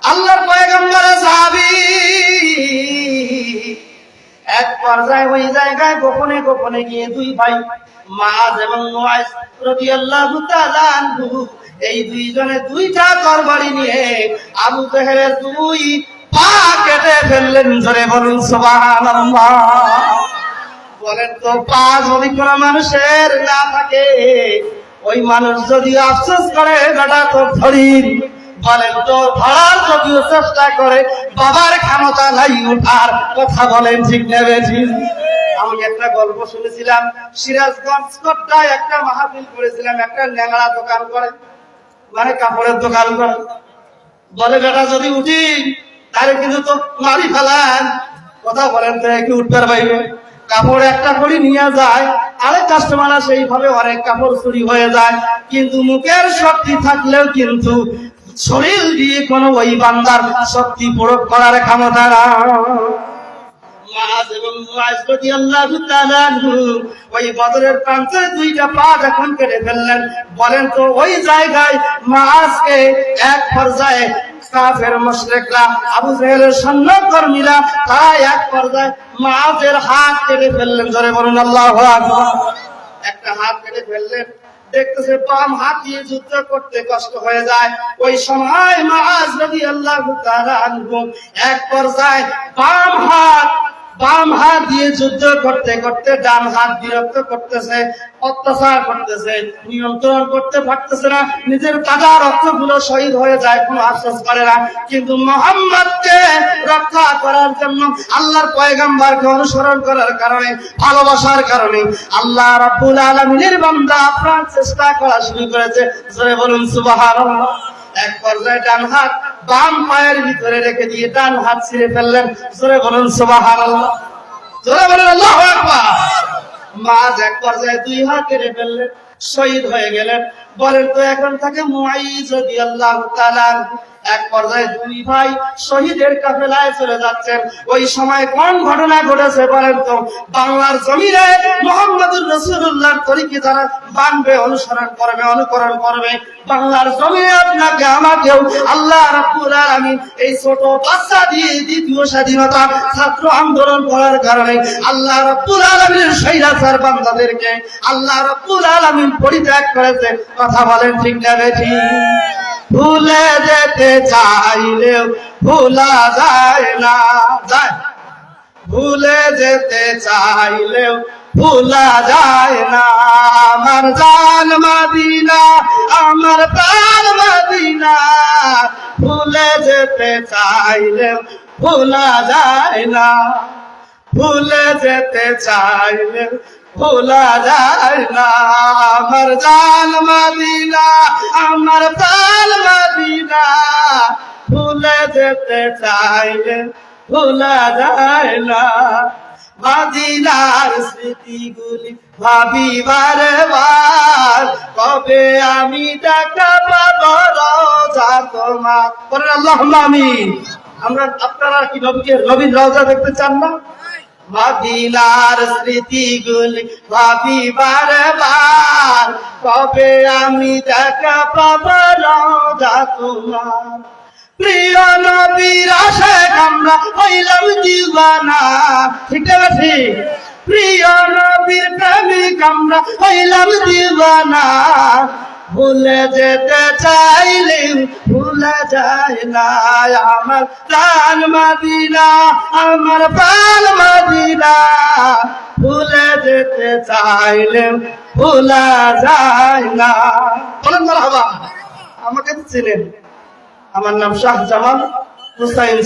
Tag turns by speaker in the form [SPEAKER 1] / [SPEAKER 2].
[SPEAKER 1] আল্লাহর পয়গম্বরের সাহাবী এক পর্যায়ে ওই জায়গায় গোপনে গোপনে গিয়ে দুই ভাই মুআজ এবং মুআইজ রাদিয়াল্লাহু তাআলা আনহু এই দুইজনে দুইটা তরবারি নিয়ে আবু জেহেলের দুই পা কেটে ফেললেন। জোরে বলুন সুবহানাল্লাহ। বলেন তো পা যদি কোন মানুষের না থাকে, ওই মানুষ যদি আফসোস করে বেটা তোর ধরির, বলেন তো ধরার যদিও চেষ্টা করে বাবার ক্ষমতা নাই উঠার। কথা বলেন ঠিক নেবে ঠিক। আমি একটা গল্প শুনেছিলাম, সিরাজগঞ্জ কোট্টায় একটা মাহফিল করেছিলাম। একটা ন্যাংরা দোকান করে, মানে কাপড়ের দোকান করে। বলে বেটা যদি উঠি তাহলে কিন্তু তো মারি ফেলান। কথা বলেন তো একটু উঠবার বাইরে কাপড় একটা করে নিয়ে যায়, আরেক কাস্টমার সেইভাবে অনেক কাপড় চুরি হয়ে যায়। কিন্তু মুখের শক্তি থাকলেও কিন্তু শরীর দিয়ে কোনো ওই বান্দার শক্তি প্রয়োগ করার ক্ষমতা না। মুআজ এবং মুআইজ রাদিয়াল্লাহু তাআলা আনহু ওই বদরের প্রান্তে দুইটা পা যখন কেটে ফেললেন, বলেন তো ওই জায়গায় মুআজকে এক পর্যায়ে কাফের মুশরিকরা, আবু জেহেলের সৈন্যকর্মীরা তারা এক পর্যায়ে মুআজের হাত কেটে ফেললেন। জোরে বলুন আল্লাহু আকবার। একটা হাত কেটে ফেললেন, দেখতেছে বাম হাত দিয়ে যুদ্ধ করতে কষ্ট হয়ে যায়। ওই সময় মুআজ রাদিয়াল্লাহু তাআলা আনহু এক পর্যায়ে বাম হাত দিয়ে যুদ্ধ করতে করতে ডান হাত বিরক্ত করতেছে, অত্যাচার করতেছে, নিয়ন্ত্রণ করতে পারতেছে না। নিজের তাজা রক্তগুলো শহীদ হয়ে যায়, কোনো আফসোস করে না। কিন্তু মুহাম্মদকে রক্ষা করার জন্য, আল্লাহর পয়গম্বরকে অনুসরণ করার কারণে, ভালোবাসার কারণে আল্লাহ রাব্বুল আলামিনের বান্দা প্রাণ চেষ্টা করা শুরু করেছে। জোরে বলুন সুবহানাল্লাহ। এক পর্যায়ে ডান হাত বাম পায়ের ভিতরে রেখে দিয়ে ডান হাত ছিঁড়ে ফেললেন। জোরে বলুন সুবহানাল্লাহ। জোরে বলুন আল্লাহু আকবার। মুআজ এক পর্যায়ে দুই হাত কেটে ফেললেন, শহীদ হয়ে গেলেন। বলেন তো এখন তাকে মুআইজ রাদিয়াল্লাহু তাআলা এক পর্যায়ে দুই ভাই শহীদের কাফেলায় চলে যাচ্ছেন। ওই সময় কোন ঘটনা ঘটেছে বলেন তো? বাংলার জমিনে মুহাম্মদুর রাসূলুল্লাহর তরিকে যারা মানবে, অনুসরণ করবে, অনুকরণ করবে, বাংলার জমিনে আপনাকে আমাকেও আল্লাহ রাব্বুল আলামিন এই ছোট বাচ্চা দিয়ে দ্বিতীয় স্বাধীনতা ছাত্র আন্দোলন করার কারণে আল্লাহ রাব্বুল আলামিনের স্বৈরাচার বান্দাদেরকে আল্লাহ রাব্বুল আলামিন পরিত্যাগ করেছে। কথা বলেন ঠিক না বেঠিক? ভুলে যেতে চাইলেও ভোলা যায় না, যায়। ভুলে যেতে চাইলেও ভোলা যায় না। আমার জান মদিনা, আমার প্রাণ মদিনা, ভুলে যেতে চাইলেও ভোলা যায় না। ভুলে যেতে চাইলেও ভোলা যায় না। আমার জান মদিনা, আমার প্রাণ মদিনা, ভুলে যেতে চাইলে ভোলা যায় না। মদিনার স্মৃতিগুলি ভাবি বারে বার, কবে আমি দেখা পাবো রওজা তোমার। বলেন আল্লাহুম্মা আমিন। আপনারা কি নবীর রওজা দেখতে চান না? মদিনার স্মৃতিগুলি ভাবি বারে বার, কবে আমি দেখা পাবো রওজা তোমার। প্রিয় নবীর আশায় আমরা হইলাম দিওয়ানা, ঠিক না ঠিক? প্রিয় নবীর প্রেমিক আমরা হইলাম দিওয়ানা। ভুলে যেতে চাইলে ভুলা যায় না। আমার প্রাণ মদিনা, আমার প্রাণ মদিনা, ভুলে যেতে চাইলে ভুলা যায় না। বলেন মারহাবা। আমাকে চিনেন? আমার নাম শাহজামান হুসাইন।